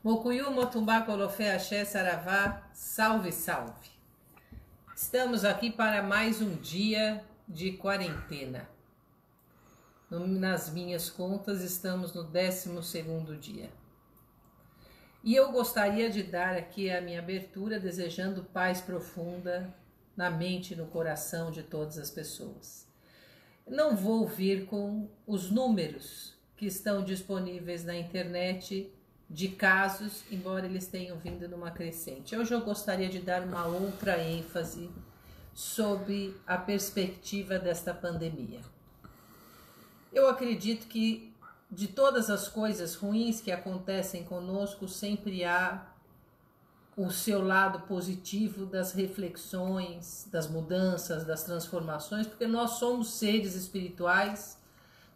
Mokuyu, Motumbá, Colofé, Axé, Saravá, salve, salve. Estamos aqui para mais um dia de quarentena. Nas minhas contas, estamos no 12º dia. E eu gostaria de dar aqui a minha abertura, desejando paz profunda na mente e no coração de todas as pessoas. Não vou vir com os números que estão disponíveis na internet de casos, embora eles tenham vindo numa crescente. Hoje eu gostaria de dar uma outra ênfase sobre a perspectiva desta pandemia. Eu acredito que de todas as coisas ruins que acontecem conosco, sempre há o seu lado positivo das reflexões, das mudanças, das transformações, porque nós somos seres espirituais,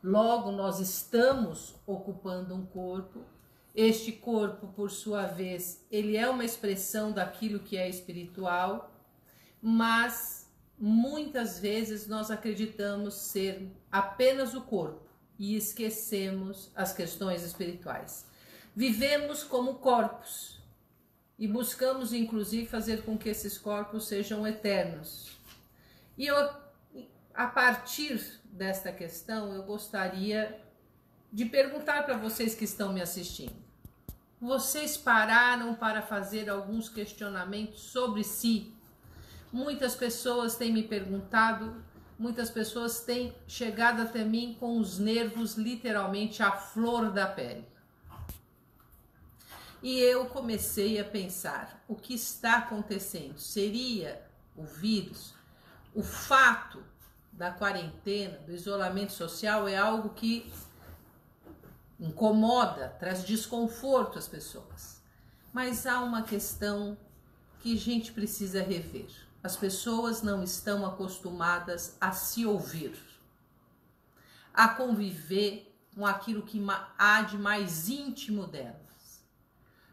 logo nós estamos ocupando um corpo. Este corpo, por sua vez, ele é uma expressão daquilo que é espiritual, mas muitas vezes nós acreditamos ser apenas o corpo e esquecemos as questões espirituais. Vivemos como corpos e buscamos, inclusive, fazer com que esses corpos sejam eternos. E a partir desta questão, eu gostaria de perguntar para vocês que estão me assistindo. Vocês pararam para fazer alguns questionamentos sobre si? Muitas pessoas têm me perguntado, muitas pessoas têm chegado até mim com os nervos literalmente à flor da pele. E eu comecei a pensar, o que está acontecendo? Seria o vírus? O fato da quarentena, do isolamento social é algo que incomoda, traz desconforto às pessoas. Mas há uma questão que a gente precisa rever. As pessoas não estão acostumadas a se ouvir, a conviver com aquilo que há de mais íntimo delas,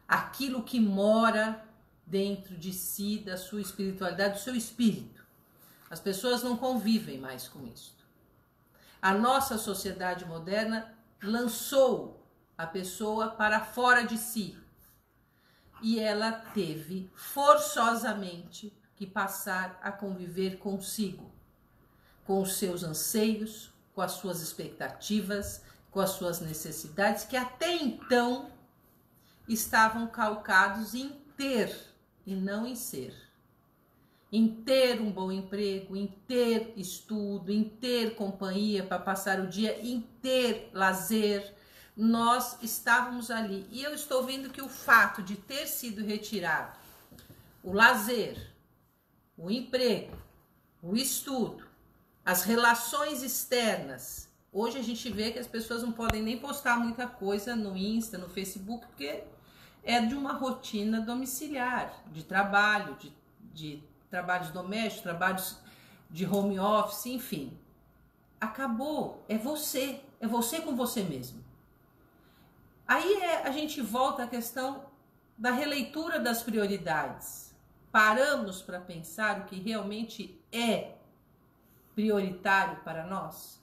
aquilo que mora dentro de si, da sua espiritualidade, do seu espírito. As pessoas não convivem mais com isso. A nossa sociedade moderna lançou a pessoa para fora de si e ela teve forçosamente que passar a conviver consigo, com os seus anseios, com as suas expectativas, com as suas necessidades, que até então estavam calcados em ter e não em ser. Em ter um bom emprego, em ter estudo, em ter companhia para passar o dia, em ter lazer. Nós estávamos ali. E eu estou vendo que o fato de ter sido retirado o lazer, o emprego, o estudo, as relações externas. Hoje a gente vê que as pessoas não podem nem postar muita coisa no Insta, no Facebook, porque é de uma rotina domiciliar, de trabalho, de trabalhos domésticos, trabalhos de home office, enfim. Acabou, é você com você mesmo. Aí a gente volta à questão da releitura das prioridades. Paramos para pensar o que realmente é prioritário para nós?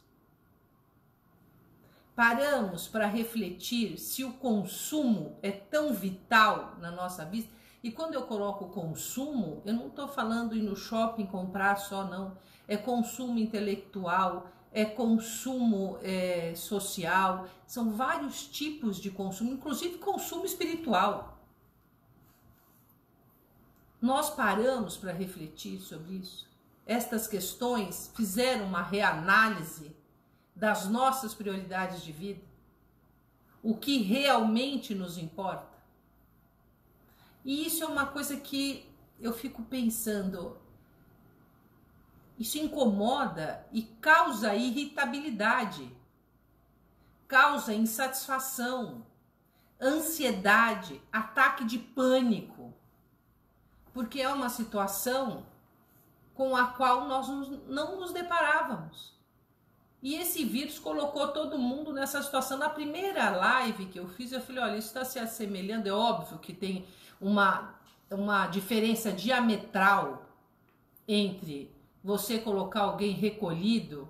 Paramos para refletir se o consumo é tão vital na nossa vida? E quando eu coloco consumo, eu não estou falando ir no shopping comprar só, não. É consumo intelectual, é consumo social, são vários tipos de consumo, inclusive consumo espiritual. Nós paramos para refletir sobre isso? Estas questões fizeram uma reanálise das nossas prioridades de vida? O que realmente nos importa? E isso é uma coisa que eu fico pensando, isso incomoda e causa irritabilidade, causa insatisfação, ansiedade, ataque de pânico, porque é uma situação com a qual nós não nos deparávamos. E esse vírus colocou todo mundo nessa situação. Na primeira live que eu fiz, eu falei, olha, isso está se assemelhando, é óbvio que tem uma diferença diametral entre você colocar alguém recolhido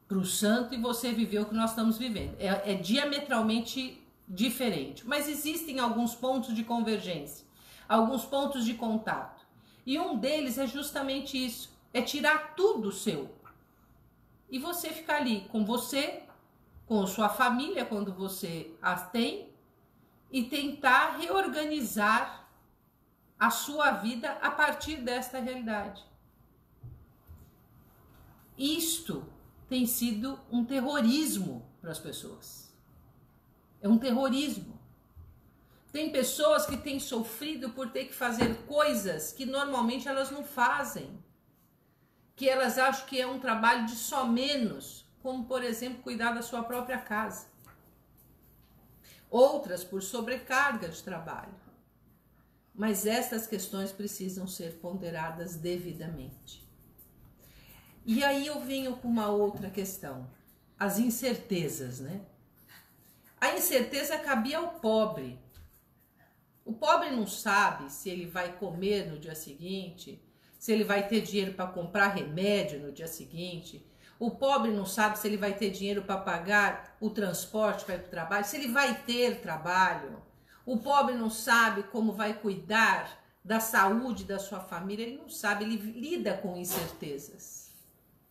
para o santo e você viver o que nós estamos vivendo. É diametralmente diferente, mas existem alguns pontos de convergência, alguns pontos de contato. E um deles é justamente isso, é tirar tudo seu. E você ficar ali com você, com a sua família, quando você as tem, e tentar reorganizar a sua vida a partir desta realidade. Isto tem sido um terrorismo para as pessoas. É um terrorismo. Tem pessoas que têm sofrido por ter que fazer coisas que normalmente elas não fazem, que elas acham que é um trabalho de só menos, como, por exemplo, cuidar da sua própria casa. Outras por sobrecarga de trabalho. Mas estas questões precisam ser ponderadas devidamente. E aí eu venho com uma outra questão, as incertezas, né? A incerteza cabia ao pobre. O pobre não sabe se ele vai comer no dia seguinte, se ele vai ter dinheiro para comprar remédio no dia seguinte. O pobre não sabe se ele vai ter dinheiro para pagar o transporte para ir para o trabalho, se ele vai ter trabalho. O pobre não sabe como vai cuidar da saúde da sua família, ele não sabe, ele lida com incertezas.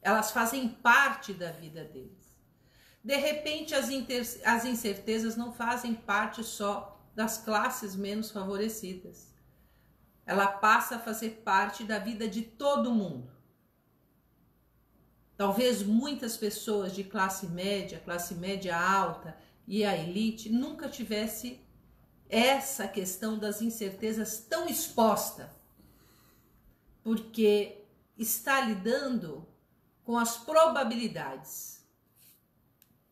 Elas fazem parte da vida deles. De repente, as incertezas não fazem parte só das classes menos favorecidas. Ela passa a fazer parte da vida de todo mundo. Talvez muitas pessoas de classe média alta e a elite nunca tivesse essa questão das incertezas tão exposta, porque está lidando com as probabilidades.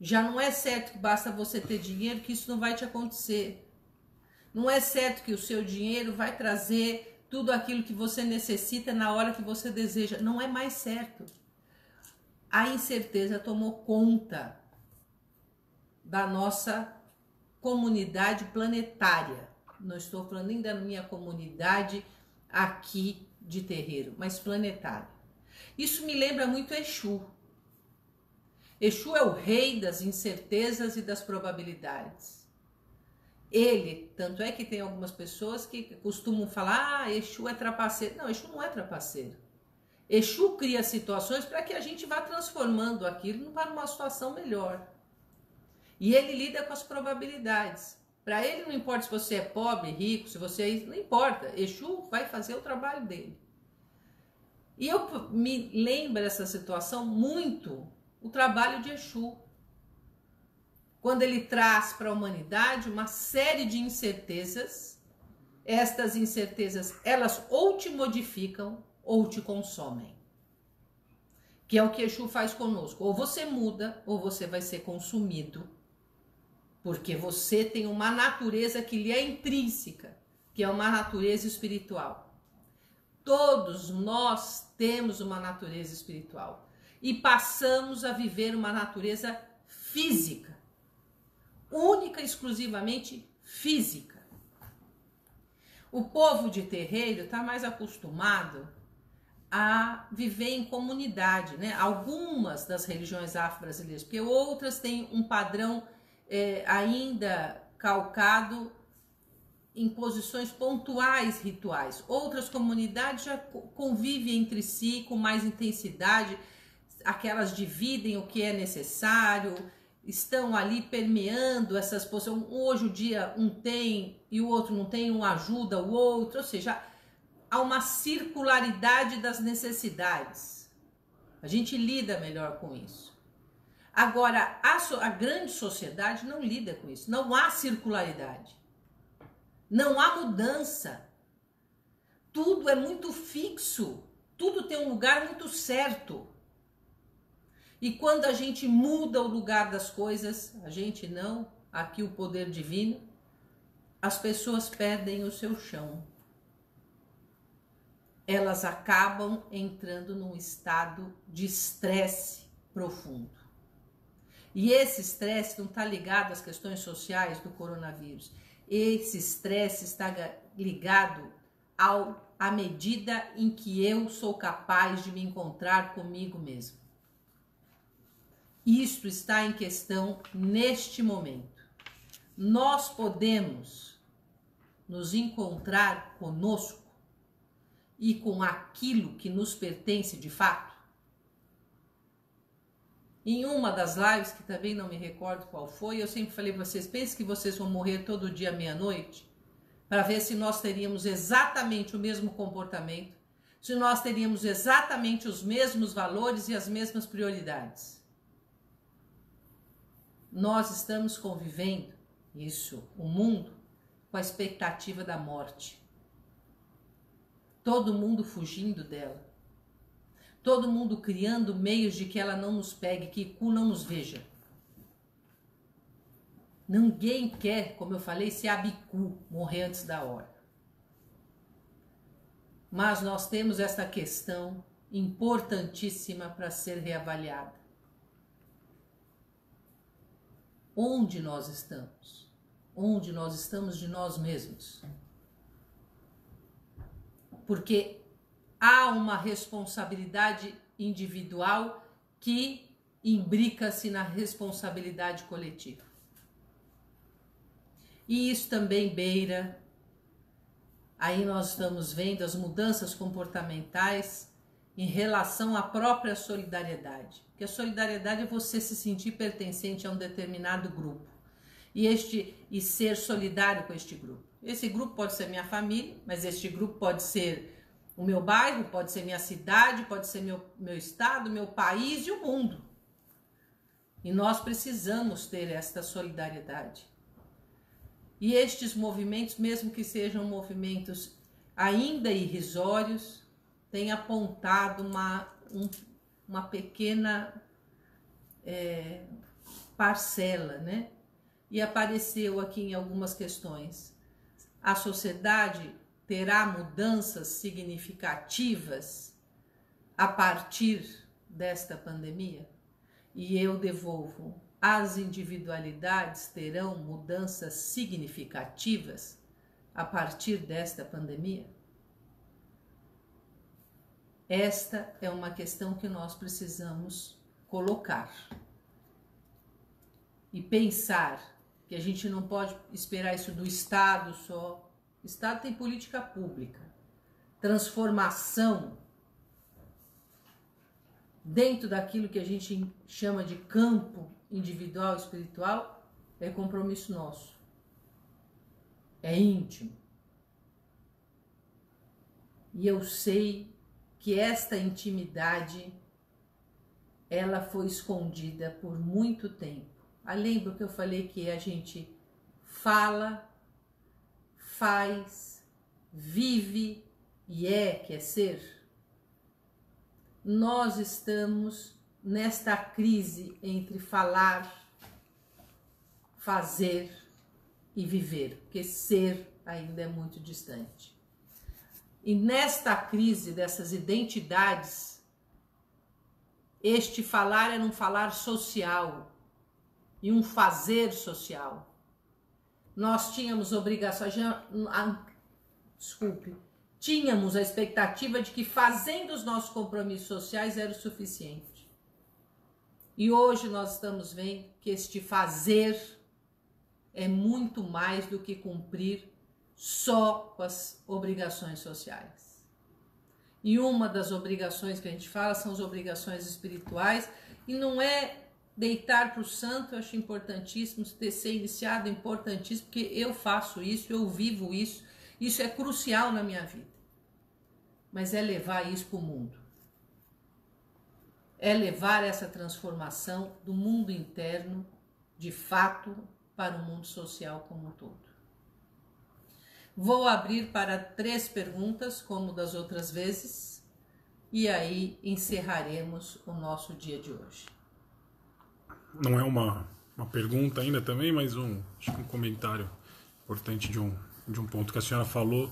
Já não é certo que basta você ter dinheiro que isso não vai te acontecer. Não é certo que o seu dinheiro vai trazer tudo aquilo que você necessita na hora que você deseja. Não é mais certo. A incerteza tomou conta da nossa comunidade planetária. Não estou falando nem da minha comunidade aqui de terreiro, mas planetária. Isso me lembra muito Exu. Exu é o rei das incertezas e das probabilidades. Ele, tanto é que tem algumas pessoas que costumam falar, Exu é trapaceiro. Não, Exu não é trapaceiro. Exu cria situações para que a gente vá transformando aquilo para uma situação melhor. E ele lida com as probabilidades. Para ele não importa se você é pobre, rico, se você é isso, não importa. Exu vai fazer o trabalho dele. E eu me lembro dessa situação muito, o trabalho de Exu. Quando ele traz para a humanidade uma série de incertezas, estas incertezas, elas ou te modificam ou te consomem. Que é o que Exu faz conosco. Ou você muda, ou você vai ser consumido. Porque você tem uma natureza que lhe é intrínseca, que é uma natureza espiritual. Todos nós temos uma natureza espiritual. E passamos a viver uma natureza física. Única e exclusivamente física. O povo de terreiro está mais acostumado a viver em comunidade, né? Algumas das religiões afro-brasileiras, porque outras têm um padrão ainda calcado em posições pontuais rituais. Outras comunidades já convivem entre si com mais intensidade, aquelas dividem o que é necessário, estão ali permeando essas posições. Hoje o dia um tem e o outro não tem, um ajuda o outro, ou seja, há uma circularidade das necessidades. A gente lida melhor com isso. Agora, a grande sociedade não lida com isso. Não há circularidade. Não há mudança. Tudo é muito fixo. Tudo tem um lugar muito certo. E quando a gente muda o lugar das coisas, a gente não, aqui o poder divino, as pessoas perdem o seu chão. Elas acabam entrando num estado de estresse profundo. E esse estresse não está ligado às questões sociais do coronavírus. Esse estresse está ligado à medida em que eu sou capaz de me encontrar comigo mesmo. Isto está em questão neste momento. nós podemos nos encontrar conosco e com aquilo que nos pertence de fato? Em uma das lives, que também não me recordo qual foi, eu sempre falei para vocês, pensem que vocês vão morrer todo dia à meia-noite, para ver se nós teríamos exatamente o mesmo comportamento, se nós teríamos exatamente os mesmos valores e as mesmas prioridades. Nós estamos convivendo, o mundo, com a expectativa da morte. Todo mundo fugindo dela. Todo mundo criando meios de que ela não nos pegue, que Ku não nos veja. Ninguém quer, como eu falei, ser abicu, morrer antes da hora. Mas nós temos esta questão importantíssima para ser reavaliada. Onde nós estamos? Onde nós estamos de nós mesmos? Porque há uma responsabilidade individual que imbrica-se na responsabilidade coletiva. E isso também beira, aí nós estamos vendo as mudanças comportamentais em relação à própria solidariedade. Porque a solidariedade é você se sentir pertencente a um determinado grupo e ser solidário com este grupo. Esse grupo pode ser minha família, mas este grupo pode ser o meu bairro, pode ser minha cidade, pode ser meu estado, meu país e o mundo. E nós precisamos ter esta solidariedade. E estes movimentos, mesmo que sejam movimentos ainda irrisórios, têm apontado uma pequena parcela, né? E apareceu aqui em algumas questões. A sociedade terá mudanças significativas a partir desta pandemia? E eu devolvo. As individualidades terão mudanças significativas a partir desta pandemia? Esta é uma questão que nós precisamos colocar e pensar que a gente não pode esperar isso do Estado só. O Estado tem política pública, transformação dentro daquilo que a gente chama de campo individual, espiritual, é compromisso nosso, é íntimo. E eu sei que esta intimidade, ela foi escondida por muito tempo. Além do que eu falei, que a gente fala, faz, vive e quer ser. Nós estamos nesta crise entre falar, fazer e viver, porque ser ainda é muito distante. E nesta crise dessas identidades, este falar era um falar social e um fazer social. Nós tínhamos obrigações, tínhamos a expectativa de que fazendo os nossos compromissos sociais era o suficiente. E hoje nós estamos vendo que este fazer é muito mais do que cumprir só com as obrigações sociais. E uma das obrigações que a gente fala são as obrigações espirituais, e não é deitar para o santo. Eu acho importantíssimo ter ser iniciado, importantíssimo, porque eu faço isso, eu vivo isso, isso é crucial na minha vida. Mas é levar isso para o mundo. É levar essa transformação do mundo interno, de fato, para o mundo social como um todo. Vou abrir para 3 perguntas, como das outras vezes, e aí encerraremos o nosso dia de hoje. Não é uma pergunta ainda também, mas acho que um comentário importante de um ponto que a senhora falou.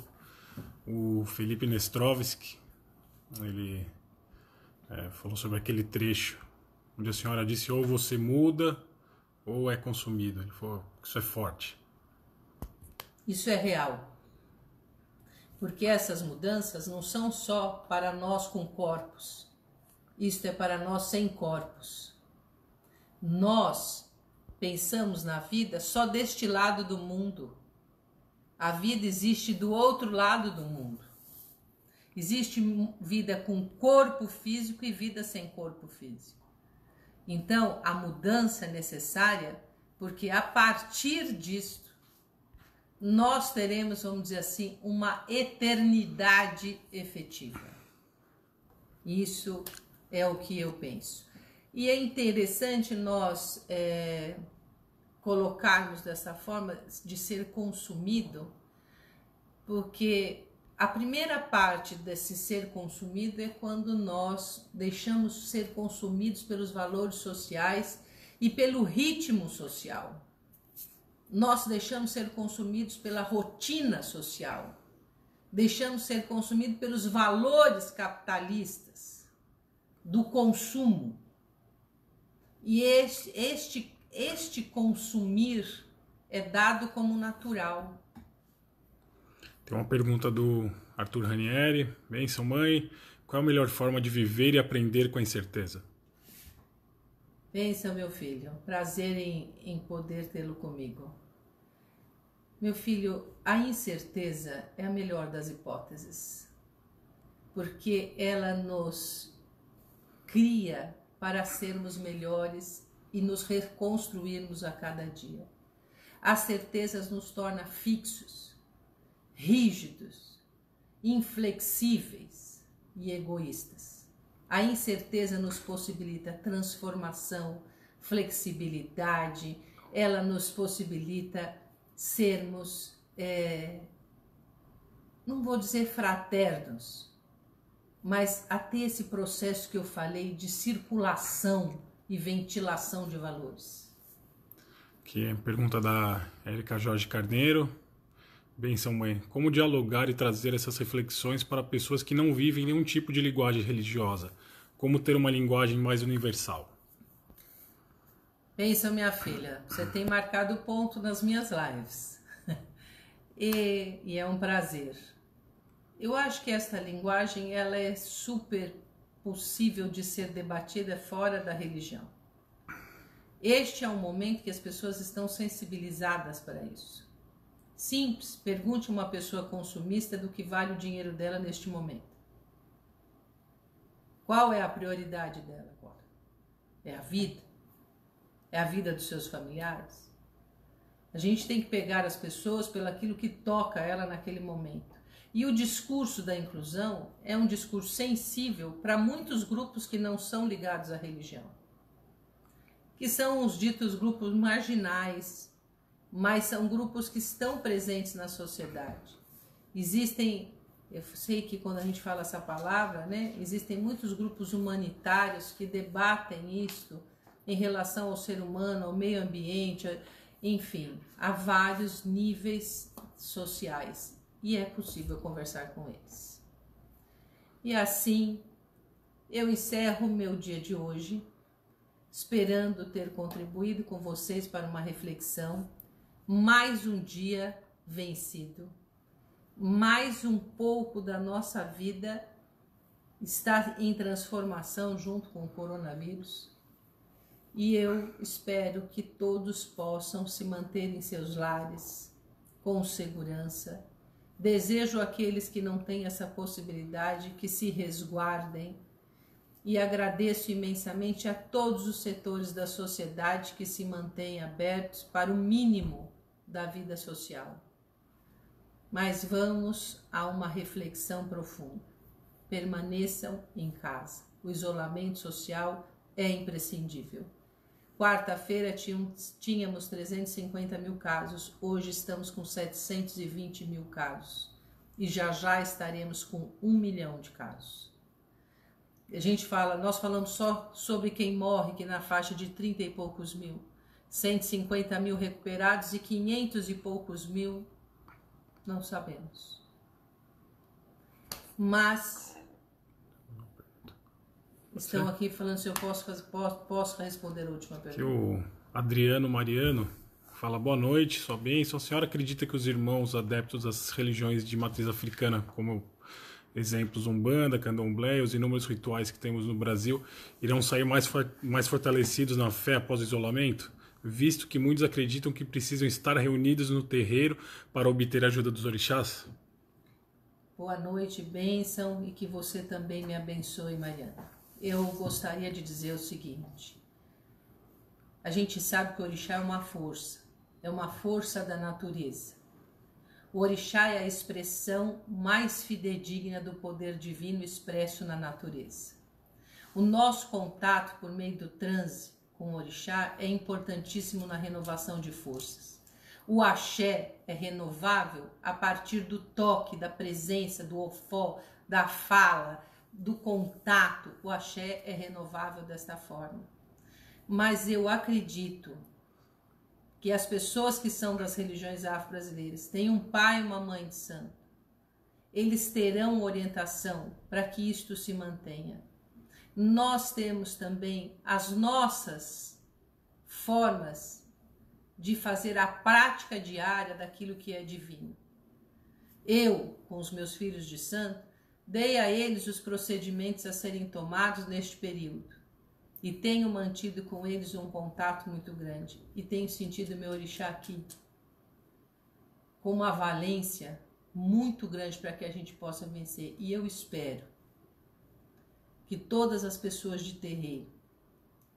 O Felipe Nestrovski, ele falou sobre aquele trecho onde a senhora disse: ou você muda ou é consumido. Ele falou que isso é forte. Isso é real. Porque essas mudanças não são só para nós com corpos. Isto é para nós sem corpos. Nós pensamos na vida só deste lado do mundo. A vida existe do outro lado do mundo. Existe vida com corpo físico e vida sem corpo físico. Então, a mudança é necessária porque a partir disto, nós teremos, vamos dizer assim, uma eternidade efetiva. Isso é o que eu penso. E é interessante nós colocarmos dessa forma de ser consumido, porque a primeira parte desse ser consumido é quando nós deixamos ser consumidos pelos valores sociais e pelo ritmo social. Nós deixamos ser consumidos pela rotina social. Deixamos ser consumidos pelos valores capitalistas do consumo. E este consumir é dado como natural. Tem uma pergunta do Arthur Ranieri. Benção, mãe. Qual é a melhor forma de viver e aprender com a incerteza? Benção, meu filho. Prazer em poder tê-lo comigo. Meu filho, a incerteza é a melhor das hipóteses, porque ela nos cria para sermos melhores e nos reconstruirmos a cada dia. As certezas nos tornam fixos, rígidos, inflexíveis e egoístas. A incerteza nos possibilita transformação, flexibilidade, ela nos possibilita sermos, não vou dizer fraternos, mas a ter esse processo que eu falei de circulação e ventilação de valores. Aqui é a pergunta da Érica Jorge Carneiro. Benção, mãe. Como dialogar e trazer essas reflexões para pessoas que não vivem nenhum tipo de linguagem religiosa? Como ter uma linguagem mais universal? Benção, minha filha. Você tem marcado ponto nas minhas lives. e é um prazer. Eu acho que esta linguagem ela é super possível de ser debatida fora da religião. Este é um momento que as pessoas estão sensibilizadas para isso. Simples, pergunte a uma pessoa consumista do que vale o dinheiro dela neste momento. Qual é a prioridade dela agora? É a vida? É a vida dos seus familiares? A gente tem que pegar as pessoas pelo aquilo que toca ela naquele momento. E o discurso da inclusão é um discurso sensível para muitos grupos que não são ligados à religião, que são os ditos grupos marginais, mas são grupos que estão presentes na sociedade. Existem, eu sei que quando a gente fala essa palavra, né, existem muitos grupos humanitários que debatem isso em relação ao ser humano, ao meio ambiente, enfim, há vários níveis sociais e é possível conversar com eles. E assim, eu encerro o meu dia de hoje, esperando ter contribuído com vocês para uma reflexão, mais um dia vencido, mais um pouco da nossa vida está em transformação junto com o coronavírus. E eu espero que todos possam se manter em seus lares com segurança. Desejo àqueles que não têm essa possibilidade que se resguardem e agradeço imensamente a todos os setores da sociedade que se mantêm abertos para o mínimo da vida social. Mas vamos a uma reflexão profunda. Permaneçam em casa. O isolamento social é imprescindível. Quarta-feira tínhamos 350 mil casos, hoje estamos com 720 mil casos e já estaremos com 1 milhão de casos. A gente fala, nós falamos só sobre quem morre, que na faixa de 30 e poucos mil, 150 mil recuperados e 500 e poucos mil, não sabemos. Mas estão aqui falando se eu posso responder a última pergunta. Aqui o Adriano Mariano fala: boa noite, sua bênção. A senhora acredita que os irmãos adeptos das religiões de matriz africana, como exemplos Umbanda, Candomblé e os inúmeros rituais que temos no Brasil, irão sair mais fortalecidos na fé após o isolamento? visto que muitos acreditam que precisam estar reunidos no terreiro para obter a ajuda dos orixás? Boa noite, bênção, e que você também me abençoe, Mariana. Eu gostaria de dizer o seguinte: a gente sabe que o orixá é uma força da natureza. O orixá é a expressão mais fidedigna do poder divino expresso na natureza. O nosso contato por meio do transe com o orixá é importantíssimo na renovação de forças. O axé é renovável a partir do toque, da presença, do ofó, da fala, do contato. O axé é renovável desta forma. Mas eu acredito que as pessoas que são das religiões afro-brasileiras têm um pai e uma mãe de santo. Eles terão orientação para que isto se mantenha. Nós temos também as nossas formas de fazer a prática diária daquilo que é divino. Eu, com os meus filhos de santo, dei a eles os procedimentos a serem tomados neste período. E tenho mantido com eles um contato muito grande. E tenho sentido meu orixá aqui com uma valência muito grande para que a gente possa vencer. E eu espero que todas as pessoas de terreiro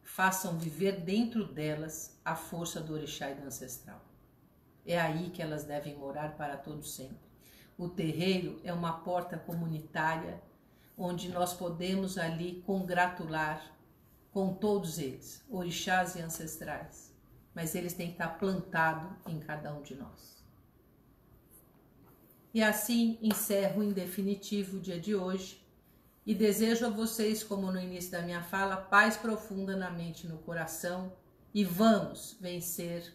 façam viver dentro delas a força do orixá e do ancestral. É aí que elas devem morar para todo sempre. O terreiro é uma porta comunitária onde nós podemos ali congratular com todos eles, orixás e ancestrais, mas eles têm que estar plantados em cada um de nós. E assim encerro em definitivo o dia de hoje e desejo a vocês, como no início da minha fala, paz profunda na mente e no coração, e vamos vencer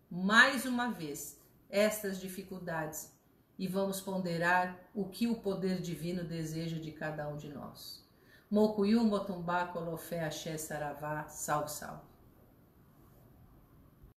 mais uma vez estas dificuldades e vamos ponderar o que o poder divino deseja de cada um de nós. Mokuyu, Motumbá, Colofé, Axé, Saravá, salve, salve.